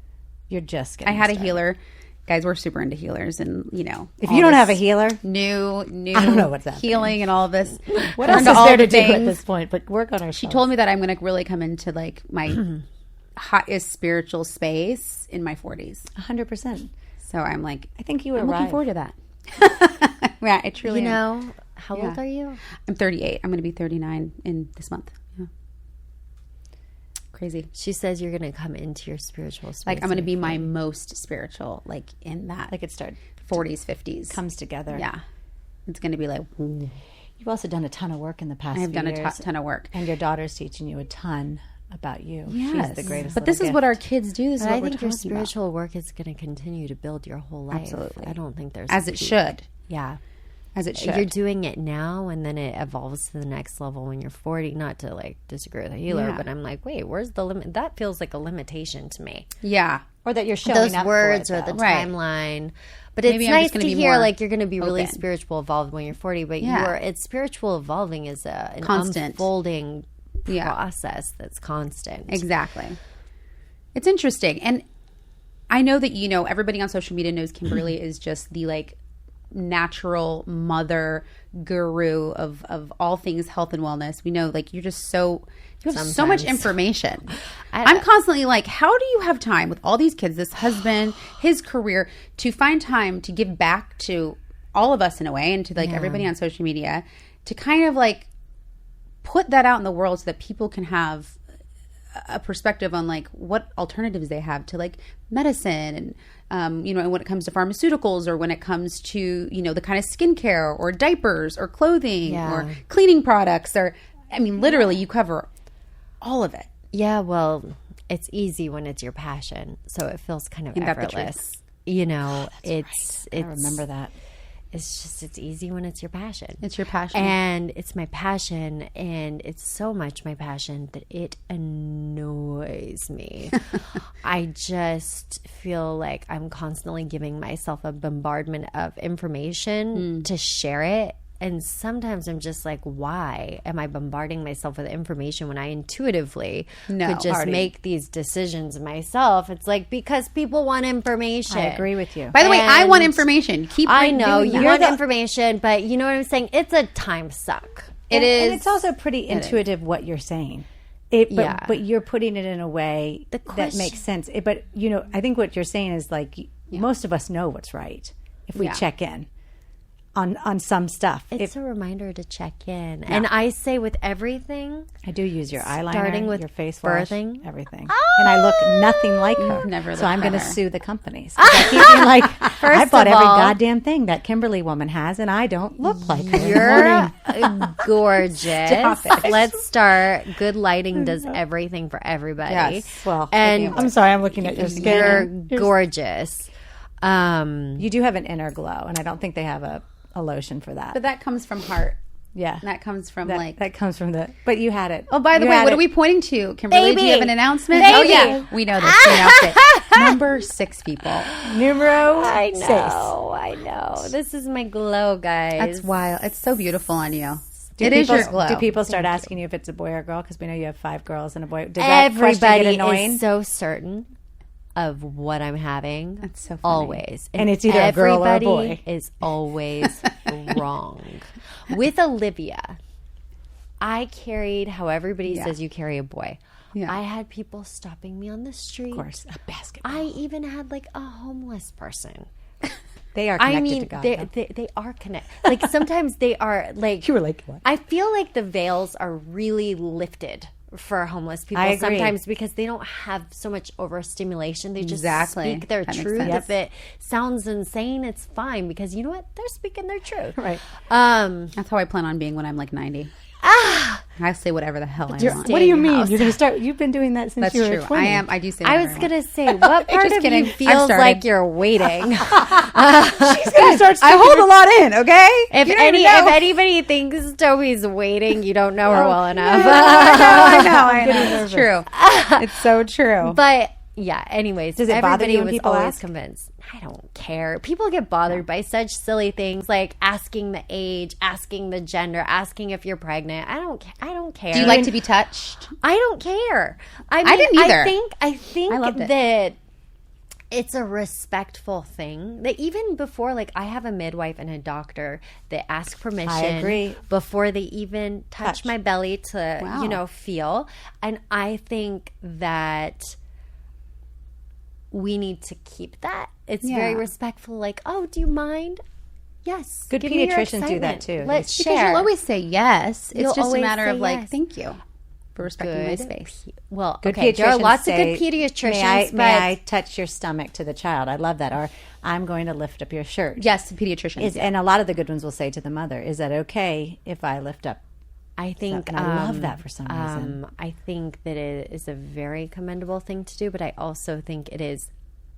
You're just getting I had a started. healer Guys, we're super into healers, and if you don't have a healer, new, I don't know what's happening. Healing and all this. What else is there to do at this point? But work on ourselves. She told me that I'm going to really come into like my highest spiritual space in my 40s. 100%. So I'm like, I think you I'm arrive. looking forward to that. Yeah, I truly am. How old are you? I'm 38. I'm going to be 39 in this month. Yeah. Crazy. She says you're going to come into your spiritual space. Like I'm going to be my most spiritual, like in that. Like it started 40s, 50s. Comes together. Yeah. It's going to be like. Ooh. You've also done a ton of work in the past few years. I've done a ton of work. And your daughter's teaching you a ton about you. Yes. She's the greatest. But this is what our kids do. This is what I we're think your talking about. spiritual work is going to continue to build your whole life. Absolutely. I don't think there's as it should. Yeah. As it should. You're doing it now, and then it evolves to the next level when you're 40. Not to like disagree with a healer, but I'm like, wait, where's the limit? That feels like a limitation to me. Yeah. Or that you're showing those up words for it, or the right. timeline. But it's Maybe nice to hear like you're going to be really open. spiritual evolved when you're 40. But it's spiritual evolving is an constant unfolding process that's constant. Exactly. It's interesting, and I know that everybody on social media knows Kimberly is just the like natural mother guru of all things health and wellness. We know like you have so much information. I'm constantly like, how do you have time with all these kids, this husband, his career, to find time to give back to all of us in a way, and to like everybody on social media, to kind of like put that out in the world so that people can have a perspective on like what alternatives they have to like medicine, and and when it comes to pharmaceuticals, or when it comes to the kind of skincare or diapers or clothing or cleaning products, or I mean literally you cover all of it. Yeah, well, it's easy when it's your passion, so it feels kind of effortless. It's I remember that. It's easy when it's your passion. It's your passion. And it's my passion, and it's so much my passion that it annoys me. I just feel like I'm constantly giving myself a bombardment of information to share it. And sometimes I'm just like, why am I bombarding myself with information when I intuitively could just make these decisions myself? It's like, because people want information. I agree with you. By the way, I want information. I know you want information, but you know what I'm saying? It's a time suck. It is. And it's also pretty intuitive what you're saying. But you're putting it in a way that makes sense. I think what you're saying is like most of us know what's right if we check in on some stuff. It's a reminder to check in. Yeah. And I say with everything, I do use your eyeliner, starting with your face wash, birthing, everything. And I look nothing like her. So I'm going to sue the companies. I keep being like, I bought every goddamn thing that Kimberly woman has, and I don't look like her. You're gorgeous. Let's start. Good lighting does everything for everybody. Yes. Well, and I'm sorry, I'm looking at your skin. You're gorgeous. You do have an inner glow, and I don't think they have a lotion for that. But that comes from heart. Yeah. That comes from that comes from but you had it. Oh, by the way, what are we pointing to? Kimberly, Baby. Do you have an announcement? Baby. Oh, yeah. We know this. We announced it. Number 6, people. Numero I seis. know. This is my glow, guys. That's wild. It's so beautiful on you. It is your glow. Do people start asking you if it's a boy or girl? Because we know you have 5 girls and a boy. Does that question get annoying? Is so certain of what I'm having. That's so funny. Always. And it's either a girl or a boy. Everybody is always wrong. With Olivia, I carried how everybody says you carry a boy. Yeah. I had people stopping me on the street. Of course. A basketball. I even had like a homeless person. They are connected to God. They are connected. Like sometimes they are like. You were like, what? I feel like the veils are really lifted for homeless people sometimes because they don't have so much overstimulation. They just speak their truth. If it sounds insane, it's fine because you know what? They're speaking their truth. Right. That's how I plan on being when I'm like 90. I say whatever the hell I want. What do you mean? You're going to start? You've been doing that since you were 20. I do say. I was going to say, what part of you feels like you're waiting? She's going to start. I hold a lot in. Okay. If anybody thinks Toby's waiting, you don't know her well enough. I know. It's true. It's so true. But yeah. Anyways, does it bother you when people always ask? Convinced. I don't care. People get bothered by such silly things like asking the age, asking the gender, asking if you're pregnant. I don't care. Do you like to be touched? I don't care. I didn't either. I think I loved it. that it's a respectful thing that even before, like, I have a midwife and a doctor that ask permission. I agree. Before they even touch my belly to, you know, feel. And I think that we need to keep that. It's very respectful. Like, oh, do you mind? Yes. Good pediatricians do that too. Let's share. Because you'll always say yes. It's You'll just a matter of say like, yes. thank you for respecting my space. Well, Good okay, there are pediatricians lots of say, good pediatricians. May I touch your stomach to the child? I love that. Or I'm going to lift up your shirt. Yes, to pediatricians. And a lot of the good ones will say to the mother, is that okay if I lift up? I think And I love that for some reason. I think that it is a very commendable thing to do, but I also think it is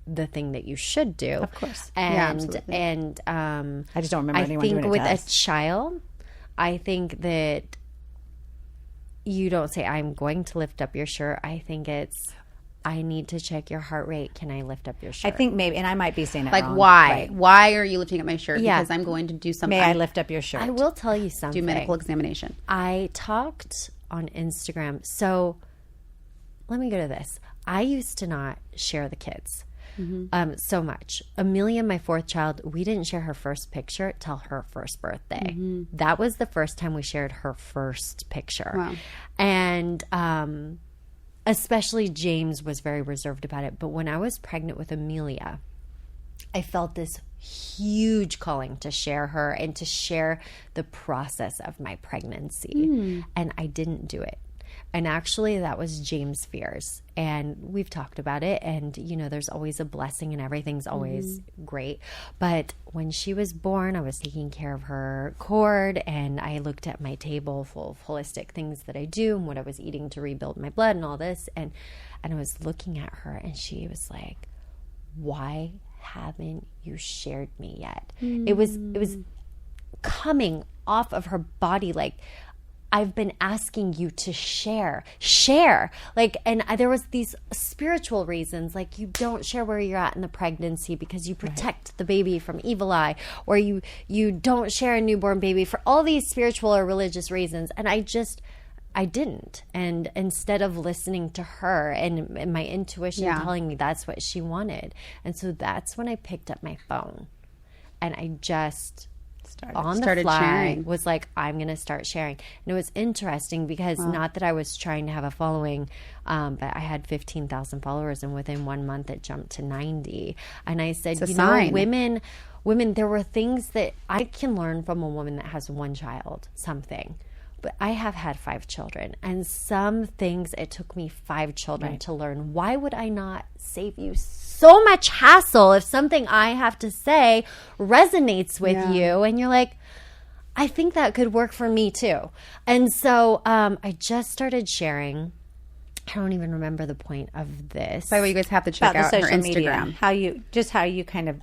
the thing that you should do. Of course. And I just don't remember anyone doing it think with to us. a child, I think that you don't say, I'm going to lift up your shirt. I think it's, I need to check your heart rate. Can I lift up your shirt? I think maybe, and I might be saying it like, wrong. why? Right. Why are you lifting up my shirt? Yeah. Because I'm going to do something. May I lift up your shirt? I will tell you something. do medical examination. I talked on Instagram. So let me go to this. I used to not share the kids so much. Amelia, my fourth child, we didn't share her first picture till her first birthday. That was the first time we shared her first picture. Wow. And especially James was very reserved about it. But when I was pregnant with Amelia, I felt this huge calling to share her and to share the process of my pregnancy. And I didn't do it. And actually, that was James' fears. And we've talked about it. And, you know, there's always a blessing and everything's always great. But when she was born, I was taking care of her cord. And I looked at my table full of holistic things that I do and what I was eating to rebuild my blood and all this. And I was looking at her and she was like, why haven't you shared me yet? It was coming off of her body like, I've been asking you to share. Like, and there was these spiritual reasons, like you don't share where you're at in the pregnancy because you protect the baby from evil eye, or you don't share a newborn baby for all these spiritual or religious reasons. And I didn't. And instead of listening to her and my intuition telling me that's what she wanted. And so that's when I picked up my phone and I just started sharing. Was like, I'm going to start sharing. And it was interesting because not that I was trying to have a following, but I had 15,000 followers and within 1 month it jumped to 90. And I said, know, women, there were things that I can learn from a woman that has one child, something. But I have had 5 children, and some things it took me 5 children to learn. Why would I not save you so much hassle if something I have to say resonates with you and you're like, I think that could work for me too. And so I just started sharing. I don't even remember the point of this. By the way, you guys have to check out her Instagram. Media. How you kind of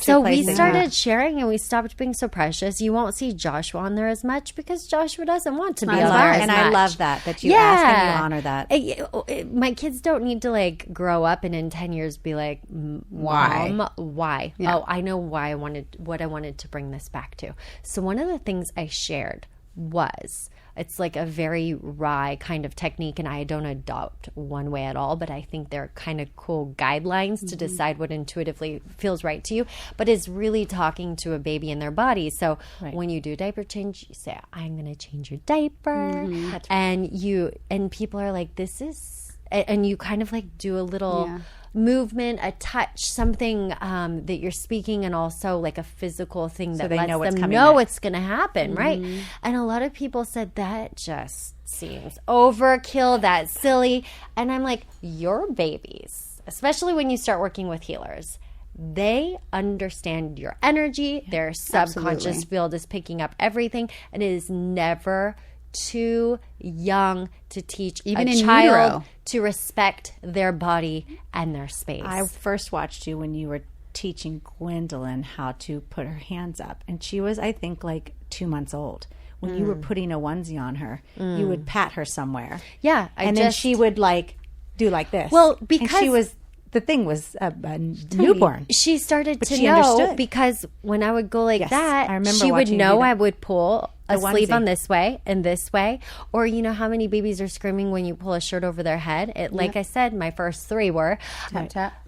So we started sharing and we stopped being so precious. You won't see Joshua on there as much because Joshua doesn't want to be on there as much. I love that you ask and you honor that. My kids don't need to like grow up and in 10 years be like, Mom, why? Oh, I know why what I wanted to bring this back to. So one of the things I shared was, it's like a very wry kind of technique, and I don't adopt one way at all, but I think they're kind of cool guidelines to decide what intuitively feels right to you, but it's really talking to a baby in their body. So when you do diaper change, you say, I'm going to change your diaper. And people are like, this is, and you kind of like do a little movement, a touch, something that you're speaking, and also like a physical thing that lets them know it's going to happen, right? And a lot of people said that just seems overkill, that's silly. And I'm like, your babies, especially when you start working with healers, they understand your energy. Their subconscious field is picking up everything, and it is never too young to teach even a child to respect their body and their space. I first watched you when you were teaching Gwendolyn how to put her hands up, and she was, I think, like 2 months old. When you were putting a onesie on her, you would pat her somewhere. Yeah, then she would like do like this. Well, because and she was. The thing was a newborn. She started to know because when I would go like that, I remember she would know I would pull a sleeve on this way and this way. Or you know how many babies are screaming when you pull a shirt over their head? Like I said, my first 3 were tap tap.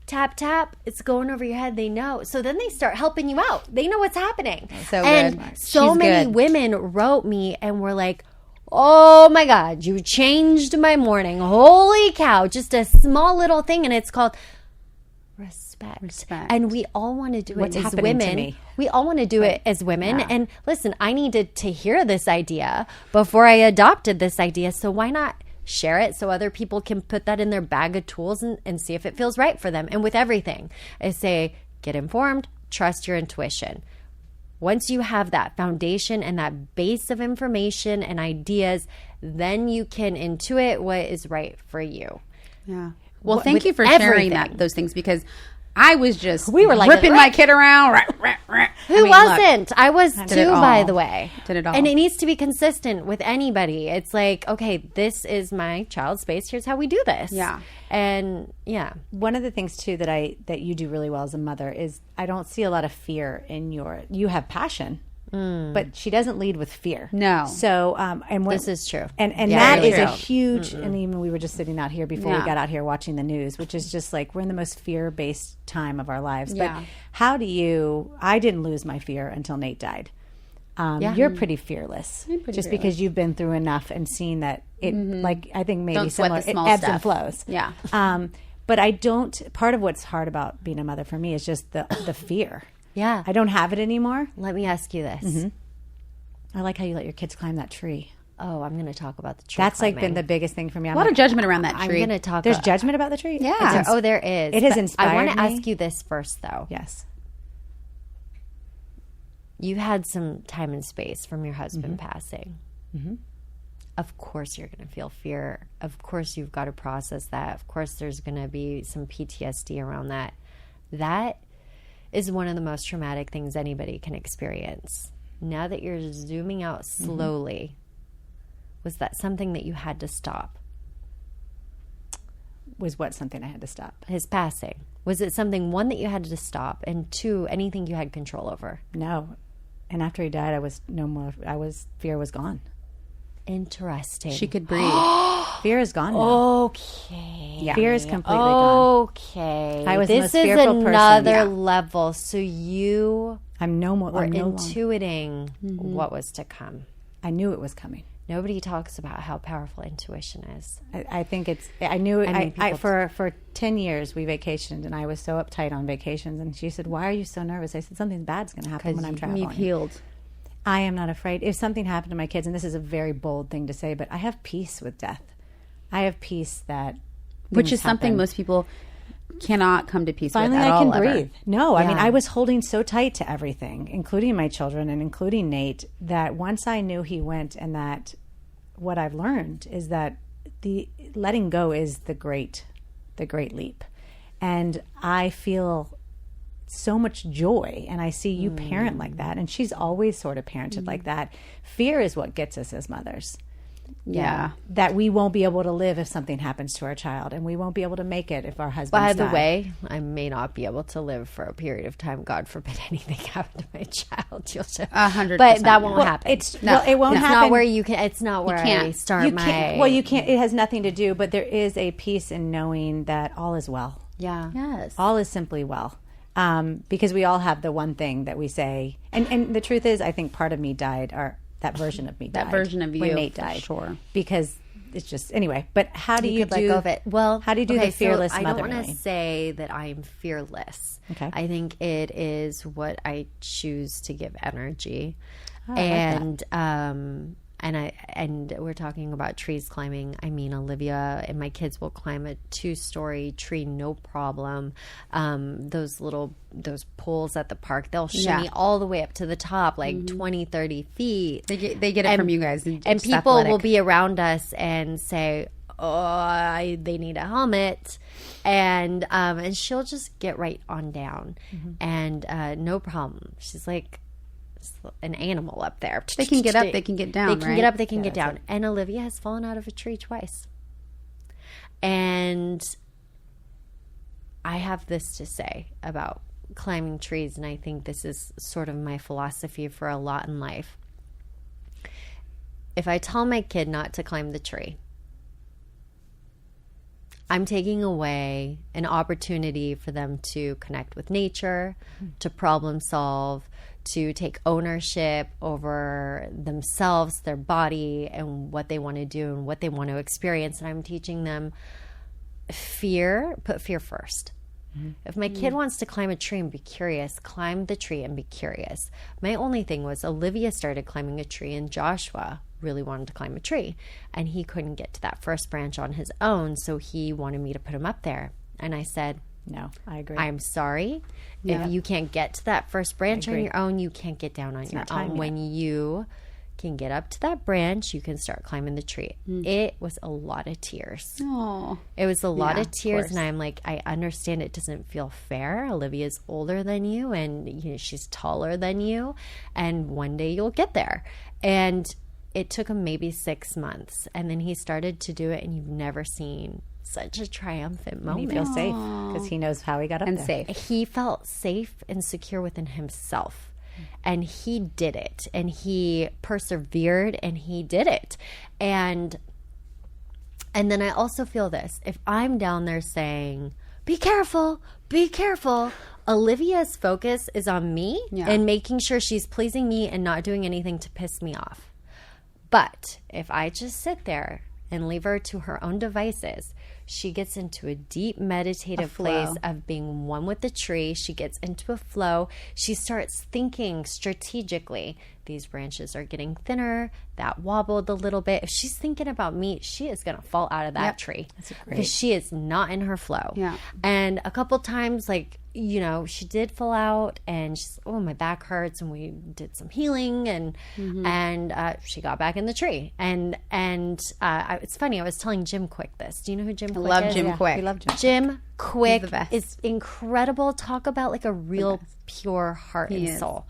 tap, tap, it's going over your head. They know. So then they start helping you out. They know what's happening. So and good. so She's many good. women wrote me and were like, oh my God, you changed my morning. Holy cow. Just a small little thing. And it's called respect. And we all want to do it as women. We all want to do it as women. Yeah. And listen, I needed to hear this idea before I adopted this idea. So why not share it so other people can put that in their bag of tools and see if it feels right for them? And with everything, I say, get informed, trust your intuition. Once you have that foundation and that base of information and ideas, then you can intuit what is right for you. Yeah. Well, thank you for sharing those things, because I was just like ripping my kid around. Who wasn't? I was too, by the way. Did it all. And it needs to be consistent with anybody. It's like, okay, this is my child's space. Here's how we do this. Yeah. And yeah. One of the things too that you do really well as a mother is I don't see a lot of fear in you have passion. But she doesn't lead with fear. No. So, this is true. And that is a huge, and even we were just sitting out here before we got out here watching the news, which is just like, we're in the most fear-based time of our lives. Yeah. But I didn't lose my fear until Nate died. You're pretty fearless. Because you've been through enough and seen that it, like, I think maybe similar, it ebbs and flows. Yeah. But part of what's hard about being a mother for me is just the fear. Yeah. I don't have it anymore. Let me ask you this. I like how you let your kids climb that tree. Oh, I'm going to talk about the tree. That's climbing. like been the biggest thing for me. A lot of judgment around that tree. I'm going to talk. There's judgment about the tree? Yeah. There is. It has inspired me. I want to ask you this first, though. Yes. You had some time and space from your husband passing. Of course you're going to feel fear. Of course you've got to process that. Of course there's going to be some PTSD around that. That is one of the most traumatic things anybody can experience. Now that you're zooming out slowly, was that something that you had to stop? Was what something I had to stop? His passing. Was it something, one, that you had to stop, and two, anything you had control over? No. And after he died, fear was gone. Interesting. She could breathe. Fear is gone now. Okay. Yeah. Fear is completely gone. Okay. I was the most this is fearful person. another level. So you I'm no more. were I'm no intuiting what was to come. I knew it was coming. Nobody talks about how powerful intuition is. I think it's. I knew it. For 10 years we vacationed, and I was so uptight on vacations. And she said, "Why are you so nervous?" I said, "Something bad's going to happen when I'm traveling." You've healed. I am not afraid. If something happened to my kids, and this is a very bold thing to say, but I have peace with death. I have peace that, which is something most people cannot come to peace finally with at I can all, breathe. Ever. No, I mean, I was holding so tight to everything, including my children and including Nate, that once I knew he went, and that what I've learned is that the letting go is the great leap. And I feel so much joy, and I see you parent like that, and she's always sort of parented like that. Fear is what gets us as mothers. Yeah. That we won't be able to live if something happens to our child, and we won't be able to make it if our husbands By the die. way, I may not be able to live for a period of time. God forbid anything happen to my child. 100%. But that won't happen. It won't happen. Not where you can. It's not where I start my. Well, you can't. It has nothing to do. But there is a peace in knowing that all is well. Yeah. Yes. All is simply well. Because we all have the one thing that we say, and the truth is, I think part of me died, or that version of me died. That version of you, when Nate died, sure. Because it's just anyway. But how do you let go of it? Well, how do you do the fearless so mother? I don't want to say that I'm fearless. Okay. I think it is what I choose to give energy, and and we're talking about trees climbing. I mean, Olivia and my kids will climb a 2-story tree, no problem. Those poles at the park, they'll shimmy all the way up to the top, like 20, 30 feet. They get it from you guys. And people will be around us and say, oh, they need a helmet. And she'll just get right on down. And no problem. She's like an animal up there. They can get up, they can get down. They can get up, they can get down. And Olivia has fallen out of a tree twice. And I have this to say about climbing trees, and I think this is sort of my philosophy for a lot in life. If I tell my kid not to climb the tree, I'm taking away an opportunity for them to connect with nature, to problem solve, to take ownership over themselves, their body, and what they want to do and what they want to experience. And I'm teaching them fear, put fear first. If my kid wants to climb a tree and be curious, climb the tree and be curious. My only thing was Olivia started climbing a tree and Joshua really wanted to climb a tree. And he couldn't get to that first branch on his own, so he wanted me to put him up there. And I said, no, I agree. I'm sorry. If you can't get to that first branch on your own, you can't get down on your own. When you can get up to that branch, you can start climbing the tree. It was a lot of tears. Oh, it was a lot of tears, and I'm like, I understand it doesn't feel fair. Olivia's older than you, and she's taller than you, and one day you'll get there. And it took him maybe 6 months, and then he started to do it, and you've never seen such a triumphant moment. And he feels safe because he knows how he got up and there. Safe. He felt safe and secure within himself. And he did it, and he persevered, and he did it. And then I also feel this. If I'm down there saying, be careful, Olivia's focus is on me and making sure she's pleasing me and not doing anything to piss me off. But if I just sit there and leave her to her own devices, she gets into a deep meditative place of being one with the tree. She gets into a flow. She starts thinking strategically. These branches are getting thinner. That wobbled a little bit. If she's thinking about me, she is going to fall out of that tree. That's great. Because she is not in her flow. Yeah. And a couple times, she did fall out, and she's, my back hurts, and we did some healing, and she got back in the tree. And it's funny. I was telling Jim Quick this. Do you know who Jim Quick is? I love Jim Quick. We love Jim. Jim Quick is incredible. Talk about a real pure heart and soul.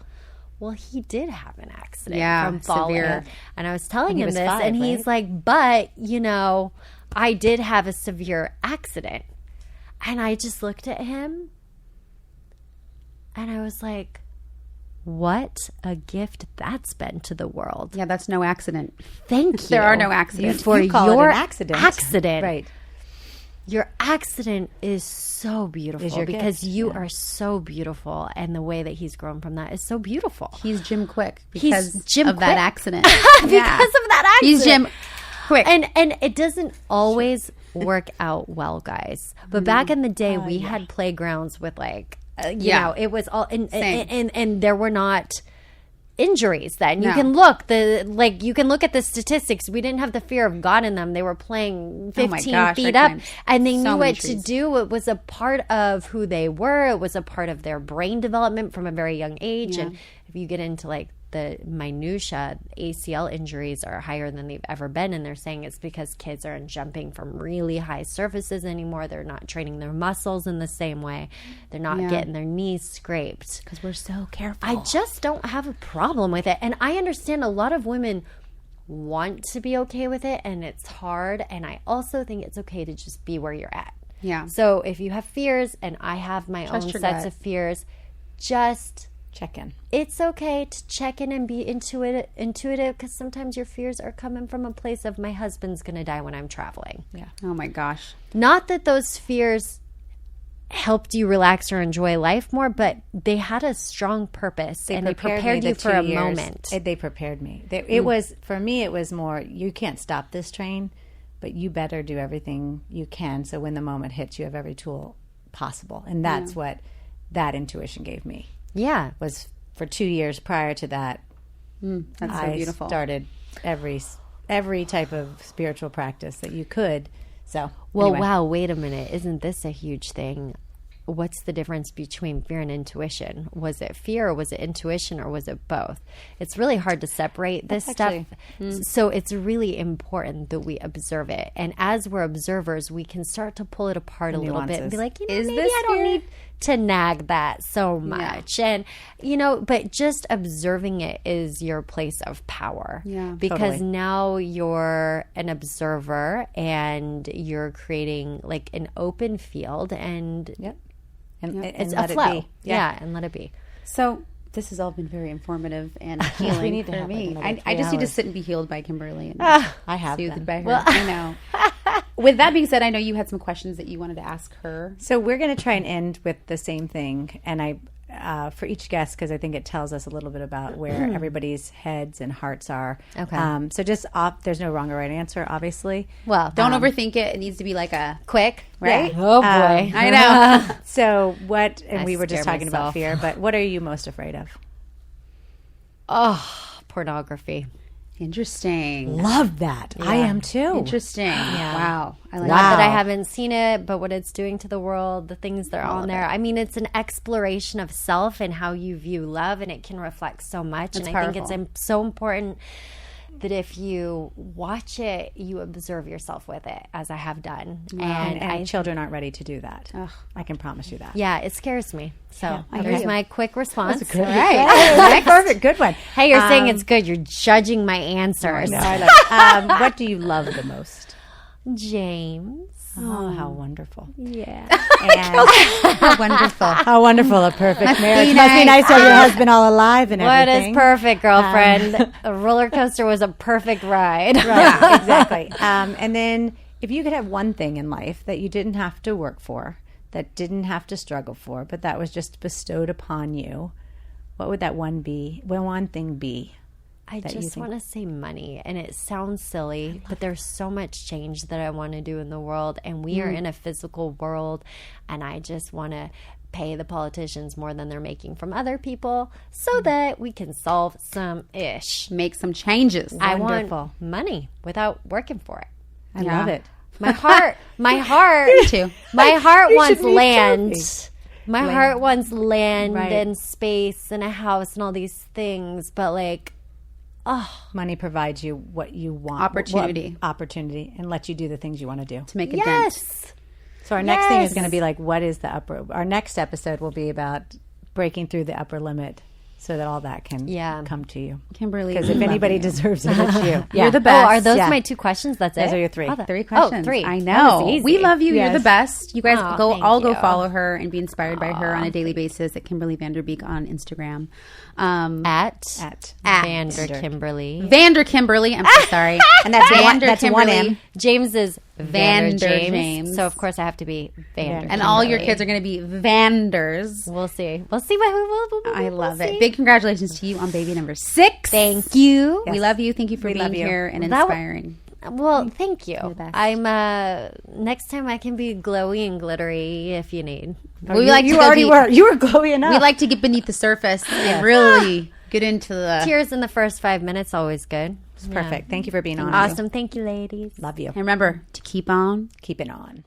Well, he did have an accident from falling. Severe. And I was telling him this, and he's like, but, I did have a severe accident. And I just looked at him, and I was like, what a gift that's been to the world. Yeah, that's no accident. Thank you. There are no accidents. For you call your it an accident. Right. Your accident is so beautiful because you are so beautiful, and the way that he's grown from that is so beautiful. He's Jim Quick because of that accident. Because of that accident. He's Jim Quick. And it doesn't always work out well, guys. But back in the day, we had playgrounds with it was all and there were not injuries then. You can look at the statistics. We didn't have the fear of God in them. They were playing 15 feet up, and they knew what to do. It was a part of who they were. It was a part of their brain development from a very young age. And if you get into the minutia, ACL injuries are higher than they've ever been, and they're saying it's because kids aren't jumping from really high surfaces anymore. They're not training their muscles in the same way. They're not getting their knees scraped because we're so careful. I just don't have a problem with it, and I understand a lot of women want to be okay with it, and it's hard, and I also think it's okay to just be where you're at. Yeah. So if you have fears, and I have my own sets of fears, just check in. It's okay to check in and be intuitive, because sometimes your fears are coming from a place of, my husband's going to die when I'm traveling. Yeah. Oh my gosh. Not that those fears helped you relax or enjoy life more, but they had a strong purpose, and they prepared you for a moment. They prepared me. It was, for me, it was more, you can't stop this train, but you better do everything you can, so when the moment hits, you have every tool possible. And that's what that intuition gave me. Yeah. Was for 2 years prior to that. That's so beautiful. I started every type of spiritual practice that you could. So, anyway. Wow, wait a minute. Isn't this a huge thing? What's the difference between fear and intuition? Was it fear, or was it intuition, or was it both? It's really hard to separate this stuff. So it's really important that we observe it. And as we're observers, we can start to pull it apart a little bit and be like, maybe I don't need to nag that so much. And, but just observing it is your place of power. Yeah, because now you're an observer, and you're creating an open field, and it's a flow. And let it be. So this has all been very informative and healing for me. I just need to sit and be healed by Kimberly. And I have soothed been. by her. I know. with that being said, I know you had some questions that you wanted to ask her. So we're going to try and end with the same thing. And for each guest, because I think it tells us a little bit about where everybody's heads and hearts are. Okay. So just there's no wrong or right answer, obviously. Well, don't overthink it. It needs to be like a quick, right? Yeah. Oh boy, I know. So what? And we were just scare talking myself. about fear, but what are you most afraid of? Oh, pornography. Interesting. Love that. I am too. Interesting. Wow. I like Not that. that I haven't seen it, but what it's doing to the world, the things that are on there. I mean, it's an exploration of self and how you view love, and it can reflect so much. That's and I think powerful. it's so important that if you watch it, you observe yourself with it, as I have done. And children aren't ready to do that. I can promise you that. Yeah, it scares me. So I there's hear my quick response. Good. Right. Perfect. Good one. Hey, you're saying it's good. You're judging my answers. No, I love it. What do you love the most? James. Oh, how wonderful. Yeah. And How wonderful. how wonderful a perfect marriage. be Must be nice. nice to have your husband all alive and What everything. is perfect, girlfriend? A roller coaster was a perfect ride. Right, exactly. And then if you could have one thing in life that you didn't have to work for, that didn't have to struggle for, but that was just bestowed upon you, what would that one thing be? I that you just think- want to say money, and it sounds silly, but there's so much change that I want to do in the world, and we are in a physical world, and I just want to pay the politicians more than they're making from other people so that we can solve some ish. Make some changes. I Wonderful. want money without working for it. I love it. My heart, my heart too. My heart We wants should meet land. Sophie. My heart wants land Right. and space and a house and all these things, but like, Money provides you what you want. Opportunity. Opportunity, and lets you do the things you want to do. To make a dent. yes. So our next thing is Yes. going to be like, what is the upper? Our next episode will be about breaking through the upper limit so that all that can come to you. Kimberly. Because if anybody deserves it, it's you. You're the Oh, best. are those Yeah. my 2 questions? That's Those it? are your 3. 3 questions. 3. I That know. was easy. We love you. You're Yes. the best. You guys Aw, thank all go you. follow her and be inspired by her on a daily basis at Kimberly Van Der Beek on Instagram. At Vander Kimberly. Vander Kimberly. I'm so sorry. And that's Vander that's one Kimberly. M. James is Vander Vander James. James. So of course I have to be Vander. And all your Kimberly. kids are going to be Vanders. We'll see. We'll see what I love it. Big congratulations to you on baby number 6. Thank you. We love you. Thank you for We being love you. here and That- inspiring. Well, thank you. the best. I'm next time I can be glowy and glittery if you need. We like to You go already deep. were. You were glowy enough. We like to get beneath the surface and really get into the. Tears in the first 5 minutes always good. It's perfect. Thank you for being on. Awesome. Thank you, ladies. Love you. And remember to keep on Keep it on.